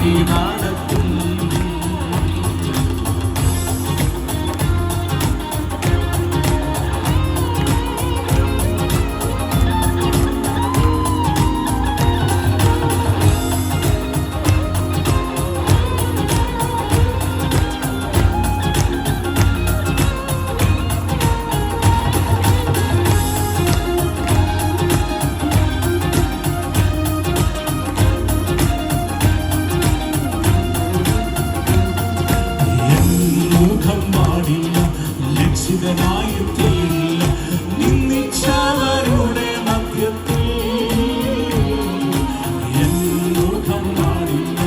വഴി നടത്തും. നിന്ദിച്ചവരുടെ മധ്യത്തിൽ മുഖം പാടില്ല,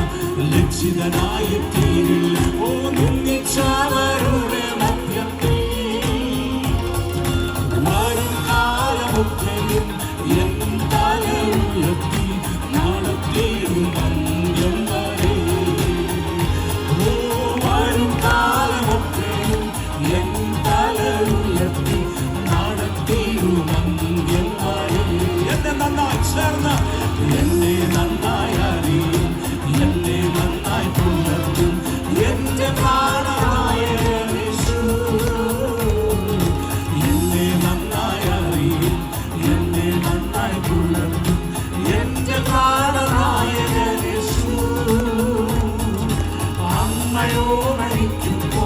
ലക്ഷിതനായി തീരില്ല. ഓ നിന്ദിച്ചവരുടെ മധ്യത്തിൽ വരും കാലമൊക്കെയും എൻ തല ഉയർത്തി നടത്തിയിടും അന്ത്യം വരെ. ഓ വരും കാലമൊക്കെയും എൻ തല ഉയർത്തി നടത്തിയിടും അന്ത്യം വരെ. എന്നെ നന്നായി ചേർന്ന് എന്നെ നന്നായി അറിയും, എന്നെ നന്നായി പുലർത്തും എന്റെ പ്രാണനായകൻ യേശു. എന്നെ നന്നായി അറിയും, എന്നെ നന്നായി പുലർത്തും എന്റെ പ്രാണനായകൻ യേശു. അമ്മയോ മരിക്കുമ്പോ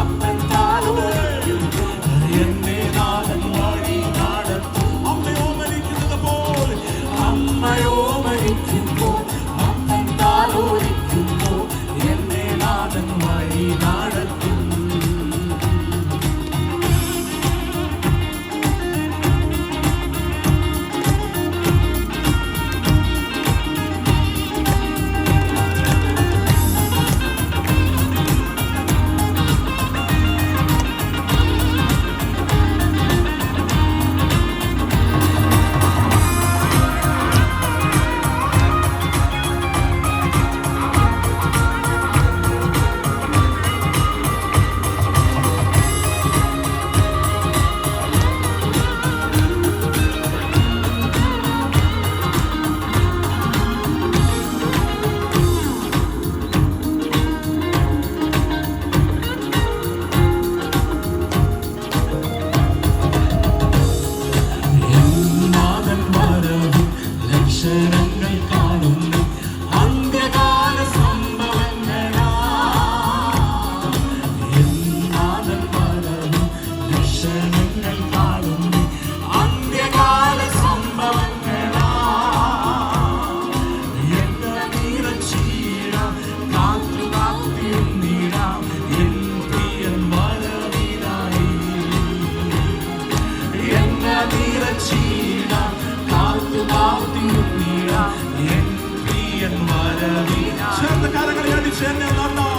അപ്പൻ താലോലിക്കുമ്പോ എന്നെ നാഥൻ വഴി നടത്തും. അമ്മയോ മരിക്കുന്നത് പോലെ, അമ്മയോ മരിക്കുമ്പോ അപ്പൻ താലോലിക്കുമ്പോ എന്നെ നാഥൻ വഴി നടത്തും. ലക്ഷണങ്ങൾ കാണുന്നു അന്ത്യകാല സംഭവങ്ങളാ. എന്നാലും വരവും ലക്ഷണങ്ങൾ കാണുന്നു അന്ത്യകാല സംഭവങ്ങളാ. എന്നെ നിറച്ചീടാം, കാത്തു കാത്തിരുന്നിടാം എൻ പ്രിയൻ വരവിനായി. എന്നെ നിറച്ചീടാം, കാത്തു കാത്തിരുന്നിടാം എൻ പ്രിയൻ വരവിനായി. ചേർന്ന് കരങ്ങളെ അടിച്ച് എന്നെ നന്നായി